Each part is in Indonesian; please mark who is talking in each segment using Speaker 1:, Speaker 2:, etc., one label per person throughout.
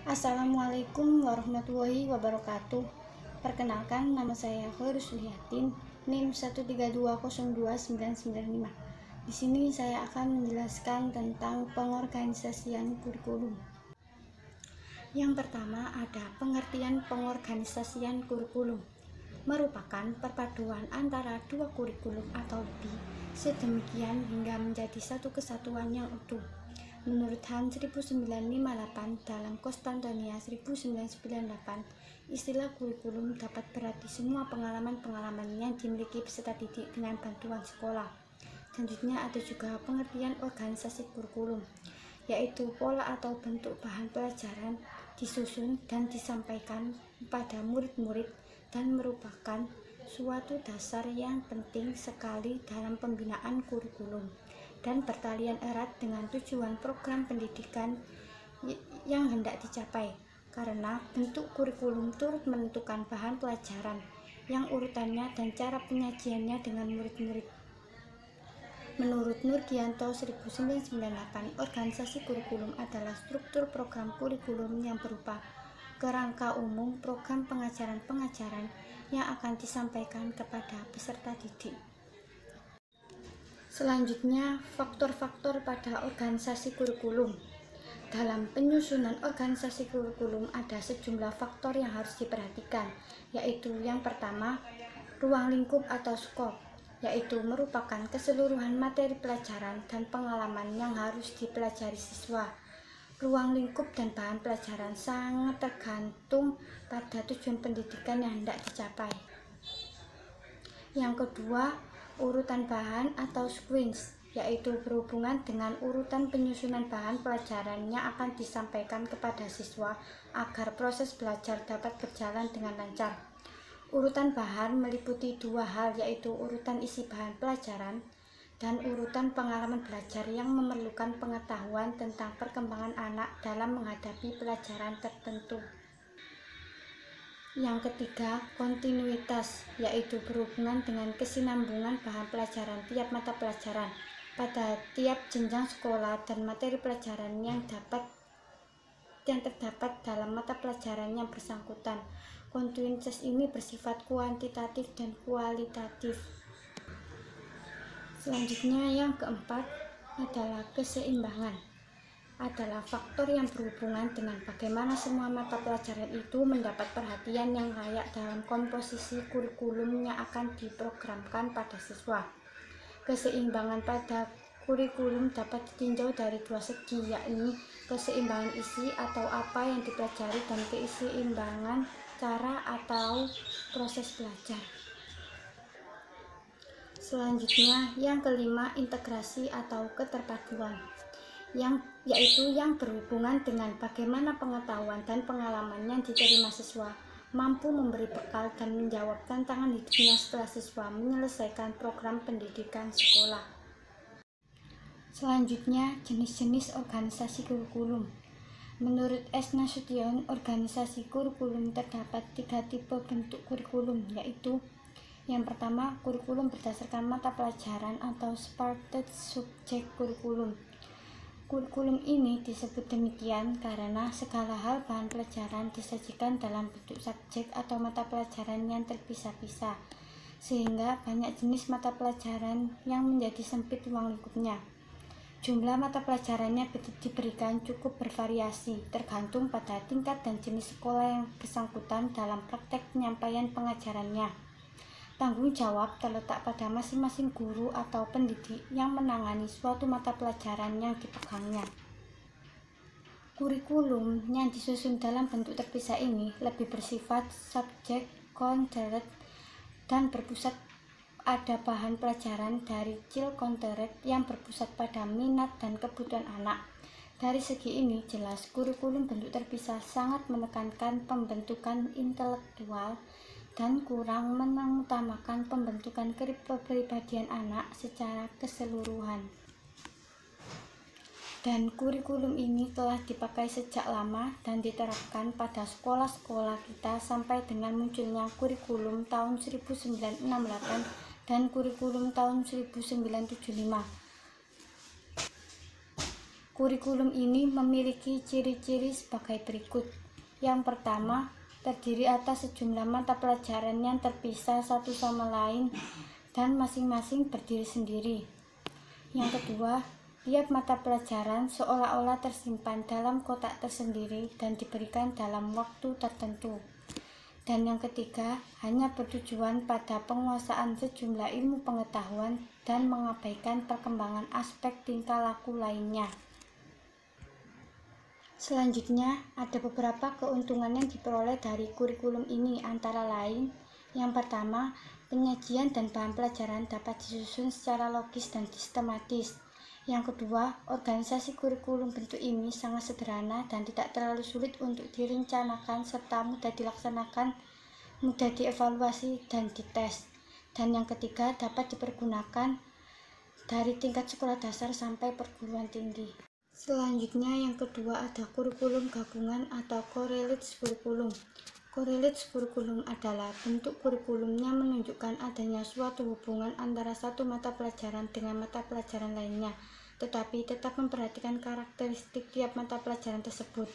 Speaker 1: Assalamualaikum warahmatullahi wabarakatuh. Perkenalkan, nama saya Khairul Sulihatin, NIM 132029995. Di sini saya akan menjelaskan tentang pengorganisasian kurikulum. Yang pertama ada pengertian pengorganisasian kurikulum. Merupakan perpaduan antara dua kurikulum atau lebih sedemikian hingga menjadi satu kesatuan yang utuh. Menurut Han 1958 dalam Konstantinia 1998, istilah kurikulum dapat berarti semua pengalaman-pengalaman yang dimiliki peserta didik dengan bantuan sekolah. Selanjutnya ada juga pengertian organisasi kurikulum, yaitu pola atau bentuk bahan pelajaran disusun dan disampaikan kepada murid-murid dan merupakan suatu dasar yang penting sekali dalam pembinaan kurikulum dan bertalian erat dengan tujuan program pendidikan yang hendak dicapai, karena bentuk kurikulum turut menentukan bahan pelajaran yang urutannya dan cara penyajiannya dengan murid-murid. Menurut Nurgianto 1998, organisasi kurikulum adalah struktur program kurikulum yang berupa kerangka umum program pengajaran-pengajaran yang akan disampaikan kepada peserta didik. Selanjutnya, faktor-faktor pada organisasi kurikulum. Dalam penyusunan organisasi kurikulum ada sejumlah faktor yang harus diperhatikan, yaitu yang pertama, ruang lingkup atau skop, yaitu merupakan keseluruhan materi pelajaran dan pengalaman yang harus dipelajari siswa. Ruang lingkup dan bahan pelajaran sangat tergantung pada tujuan pendidikan yang hendak dicapai. Yang kedua, urutan bahan atau sequence, yaitu berhubungan dengan urutan penyusunan bahan pelajaran yang akan disampaikan kepada siswa agar proses belajar dapat berjalan dengan lancar. Urutan bahan meliputi dua hal, yaitu urutan isi bahan pelajaran dan urutan pengalaman belajar yang memerlukan pengetahuan tentang perkembangan anak dalam menghadapi pelajaran tertentu. Yang ketiga, kontinuitas, yaitu berhubungan dengan kesinambungan bahan pelajaran tiap mata pelajaran pada tiap jenjang sekolah dan materi pelajaran yang terdapat dalam mata pelajaran yang bersangkutan. Kontinuitas ini bersifat kuantitatif dan kualitatif. Selanjutnya, yang keempat adalah keseimbangan. Adalah faktor yang berhubungan dengan bagaimana semua mata pelajaran itu mendapat perhatian yang layak dalam komposisi kurikulum yang akan diprogramkan pada siswa. Keseimbangan pada kurikulum dapat ditinjau dari dua segi, yakni keseimbangan isi atau apa yang dipelajari dan keseimbangan cara atau proses belajar. Selanjutnya, yang kelima, integrasi atau keterpaduan, yaitu yang berhubungan dengan bagaimana pengetahuan dan pengalaman yang diterima siswa mampu memberi bekal dan menjawab tantangan hidupnya setelah siswa menyelesaikan program pendidikan sekolah. Selanjutnya, jenis-jenis organisasi kurikulum. Menurut S. Nasution, organisasi kurikulum terdapat 3 tipe bentuk kurikulum, yaitu yang pertama, kurikulum berdasarkan mata pelajaran atau supported subject kurikulum. Kurikulum ini disebut demikian karena segala hal bahan pelajaran disajikan dalam bentuk subjek atau mata pelajaran yang terpisah-pisah, sehingga banyak jenis mata pelajaran yang menjadi sempit ruang lingkupnya. Jumlah mata pelajarannya diberikan cukup bervariasi, tergantung pada tingkat dan jenis sekolah yang bersangkutan dalam praktek penyampaian pengajarannya. Tanggung jawab terletak pada masing-masing guru atau pendidik yang menangani suatu mata pelajaran yang dipegangnya. Kurikulum yang disusun dalam bentuk terpisah ini lebih bersifat subject-centered dan berpusat pada bahan pelajaran dari child-centered yang berpusat pada minat dan kebutuhan anak. Dari segi ini jelas kurikulum bentuk terpisah sangat menekankan pembentukan intelektual dan kurang mengutamakan pembentukan kepribadian anak secara keseluruhan. Dan kurikulum ini telah dipakai sejak lama dan diterapkan pada sekolah-sekolah kita sampai dengan munculnya kurikulum tahun 1968 dan kurikulum tahun 1975. Kurikulum ini memiliki ciri-ciri sebagai berikut. Yang pertama, terdiri atas sejumlah mata pelajaran yang terpisah satu sama lain dan masing-masing berdiri sendiri. Yang kedua, tiap mata pelajaran seolah-olah tersimpan dalam kotak tersendiri dan diberikan dalam waktu tertentu. Dan yang ketiga, hanya bertujuan pada penguasaan sejumlah ilmu pengetahuan dan mengabaikan perkembangan aspek tingkah laku lainnya. Selanjutnya, ada beberapa keuntungan yang diperoleh dari kurikulum ini, antara lain, yang pertama, penyajian dan bahan pelajaran dapat disusun secara logis dan sistematis. Yang kedua, organisasi kurikulum bentuk ini sangat sederhana dan tidak terlalu sulit untuk direncanakan serta mudah dilaksanakan, mudah dievaluasi dan dites. Dan yang ketiga, dapat dipergunakan dari tingkat sekolah dasar sampai perguruan tinggi. Selanjutnya yang kedua ada kurikulum gabungan atau correlates kurikulum. Correlates kurikulum adalah bentuk kurikulum yang menunjukkan adanya suatu hubungan antara satu mata pelajaran dengan mata pelajaran lainnya, tetapi tetap memperhatikan karakteristik tiap mata pelajaran tersebut.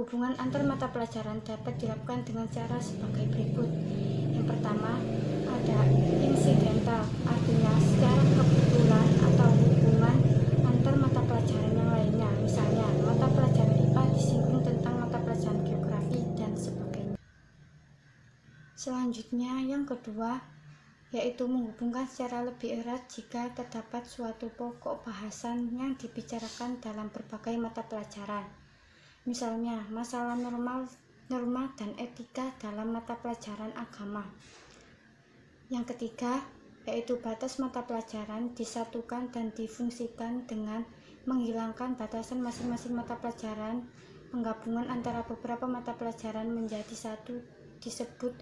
Speaker 1: Hubungan antar mata pelajaran dapat dilakukan dengan cara sebagai berikut. Yang pertama, ada insidental, artinya secara kebetulan atau hubungan antar mata pelajaran yang lainnya. Misalnya, mata pelajaran IPA disinggung tentang mata pelajaran geografi dan sebagainya. Selanjutnya, yang kedua, yaitu menghubungkan secara lebih erat jika terdapat suatu pokok bahasan yang dibicarakan dalam berbagai mata pelajaran. Misalnya, masalah norma dan etika dalam mata pelajaran agama. Yang ketiga, yaitu batas mata pelajaran disatukan dan difungsikan dengan menghilangkan batasan masing-masing mata pelajaran. Penggabungan antara beberapa mata pelajaran menjadi satu disebut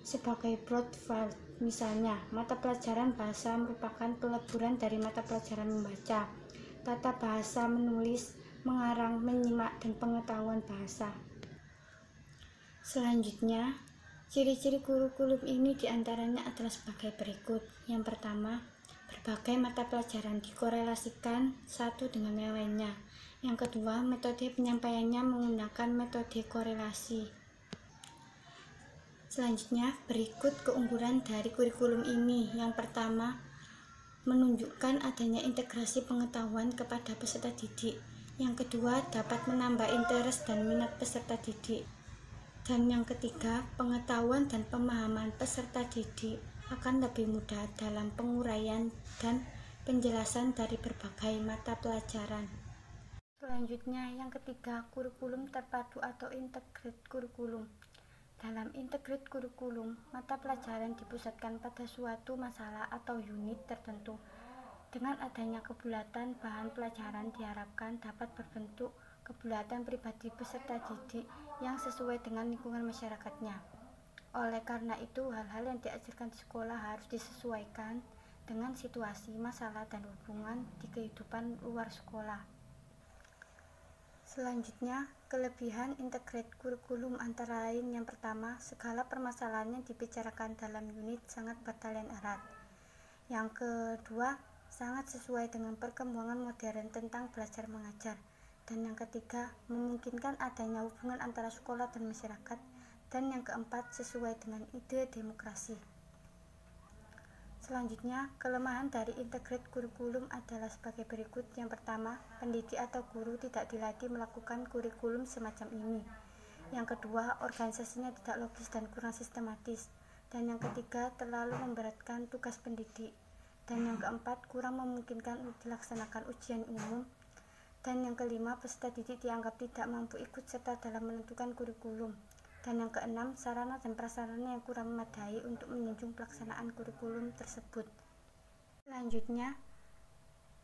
Speaker 1: sebagai broad field. Misalnya, mata pelajaran bahasa merupakan peleburan dari mata pelajaran membaca, tata bahasa, menulis, mengarang, menyimak, dan pengetahuan bahasa. Selanjutnya, ciri-ciri kurikulum ini diantaranya adalah sebagai berikut. Yang pertama, berbagai mata pelajaran dikorelasikan satu dengan yang lainnya. Yang kedua, metode penyampaiannya menggunakan metode korelasi. Selanjutnya, berikut keunggulan dari kurikulum ini. Yang pertama, menunjukkan adanya integrasi pengetahuan kepada peserta didik. Yang kedua, dapat menambah interest dan minat peserta didik. Dan yang ketiga, pengetahuan dan pemahaman peserta didik akan lebih mudah dalam penguraian dan penjelasan dari berbagai mata pelajaran. Selanjutnya, yang ketiga, kurikulum terpadu atau integrated kurikulum. Dalam integrated kurikulum, mata pelajaran dipusatkan pada suatu masalah atau unit tertentu. Dengan adanya kebulatan bahan pelajaran diharapkan dapat berbentuk kebulatan pribadi peserta didik yang sesuai dengan lingkungan masyarakatnya. Oleh karena itu, hal-hal yang diajarkan di sekolah harus disesuaikan dengan situasi, masalah, dan hubungan di kehidupan luar sekolah. Selanjutnya, kelebihan integrated kurikulum antara lain yang pertama, segala permasalahan yang dibicarakan dalam unit sangat bertalian erat. Yang kedua, sangat sesuai dengan perkembangan modern tentang belajar mengajar. Dan yang ketiga, memungkinkan adanya hubungan antara sekolah dan masyarakat. Dan yang keempat, sesuai dengan ide demokrasi. Selanjutnya, kelemahan dari integrated kurikulum adalah sebagai berikut. Yang pertama, pendidik atau guru tidak dilatih melakukan kurikulum semacam ini. Yang kedua, organisasinya tidak logis dan kurang sistematis. Dan yang ketiga, terlalu memberatkan tugas pendidik. Dan yang keempat, kurang memungkinkan dilaksanakan ujian umum. Dan yang kelima, peserta didik dianggap tidak mampu ikut serta dalam menentukan kurikulum. Dan yang keenam, sarana dan prasarana yang kurang memadai untuk menunjang pelaksanaan kurikulum tersebut. Selanjutnya,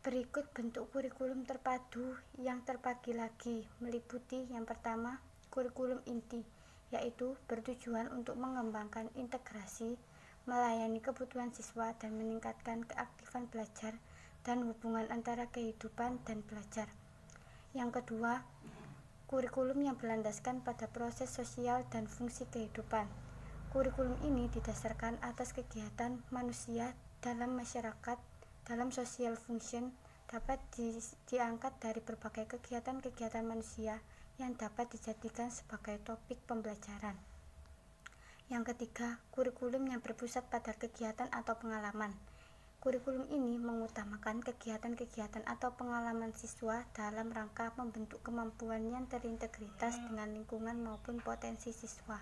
Speaker 1: berikut bentuk kurikulum terpadu yang terbagi lagi, meliputi yang pertama, kurikulum inti, yaitu bertujuan untuk mengembangkan integrasi, melayani kebutuhan siswa dan meningkatkan keaktifan belajar dan hubungan antara kehidupan dan belajar. Yang kedua, kurikulum yang berlandaskan pada proses sosial dan fungsi kehidupan. Kurikulum ini didasarkan atas kegiatan manusia dalam masyarakat, dalam social function, dapat diangkat dari berbagai kegiatan-kegiatan manusia yang dapat dijadikan sebagai topik pembelajaran. Yang ketiga, kurikulum yang berpusat pada kegiatan atau pengalaman. Kurikulum ini mengutamakan kegiatan-kegiatan atau pengalaman siswa dalam rangka membentuk kemampuan yang terintegritas dengan lingkungan maupun potensi siswa.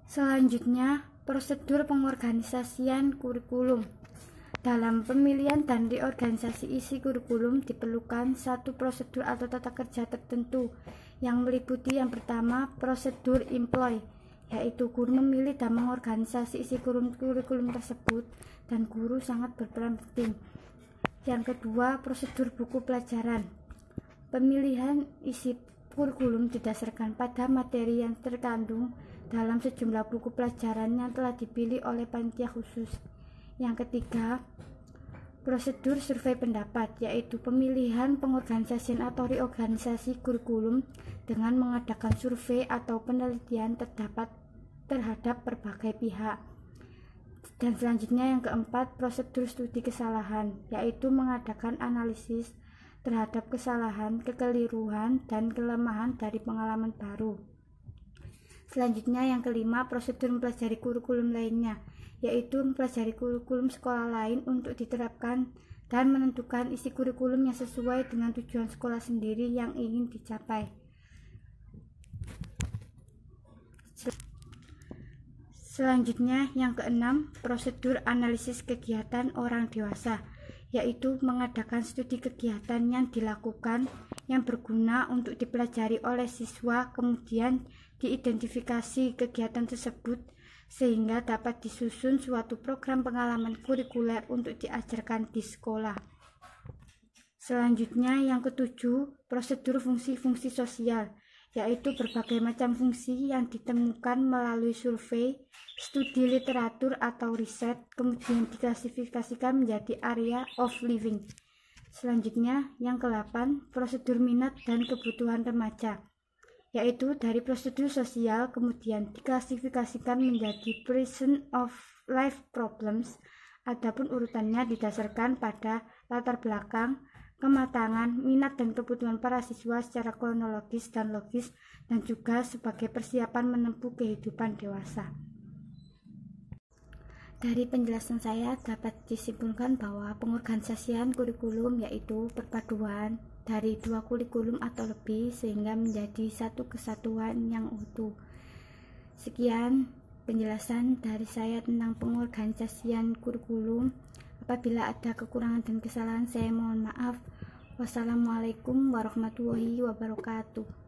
Speaker 1: Selanjutnya, prosedur pengorganisasian kurikulum. Dalam pemilihan dan reorganisasi isi kurikulum diperlukan satu prosedur atau tata kerja tertentu yang meliputi yang pertama, prosedur employ, yaitu guru memilih dan mengorganisasi isi kurikulum tersebut, dan guru sangat berperan penting. Yang kedua, prosedur buku pelajaran. Pemilihan isi kurikulum didasarkan pada materi yang terkandung dalam sejumlah buku pelajaran yang telah dipilih oleh panitia khusus. Yang ketiga, prosedur survei pendapat, yaitu pemilihan pengorganisasian atau reorganisasi kurikulum dengan mengadakan survei atau penelitian terhadap berbagai pihak. Dan selanjutnya yang keempat, prosedur studi kesalahan, yaitu mengadakan analisis terhadap kesalahan, kekeliruan, dan kelemahan dari pengalaman baru. Selanjutnya yang kelima, prosedur mempelajari kurikulum lainnya, yaitu mempelajari kurikulum sekolah lain untuk diterapkan dan menentukan isi kurikulum yang sesuai dengan tujuan sekolah sendiri yang ingin dicapai. Selanjutnya yang keenam, prosedur analisis kegiatan orang dewasa, yaitu mengadakan studi kegiatan yang dilakukan yang berguna untuk dipelajari oleh siswa, kemudian diidentifikasi kegiatan tersebut sehingga dapat disusun suatu program pengalaman kurikuler untuk diajarkan di sekolah. Selanjutnya yang ketujuh, prosedur fungsi-fungsi sosial, yaitu berbagai macam fungsi yang ditemukan melalui survei, studi literatur atau riset, kemudian diklasifikasikan menjadi area of living. Selanjutnya yang ke-8, prosedur minat dan kebutuhan remaja, yaitu dari prosedur sosial kemudian diklasifikasikan menjadi present of life problems. Adapun urutannya didasarkan pada latar belakang, kematangan, minat dan kebutuhan para siswa secara kronologis dan logis, dan juga sebagai persiapan menempuh kehidupan dewasa. Dari penjelasan saya dapat disimpulkan bahwa pengorganisasian kurikulum yaitu perpaduan dari dua kurikulum atau lebih sehingga menjadi satu kesatuan yang utuh. Sekian penjelasan dari saya tentang pengorganisasian kurikulum. Apabila ada kekurangan dan kesalahan saya mohon maaf. Wassalamualaikum warahmatullahi wabarakatuh.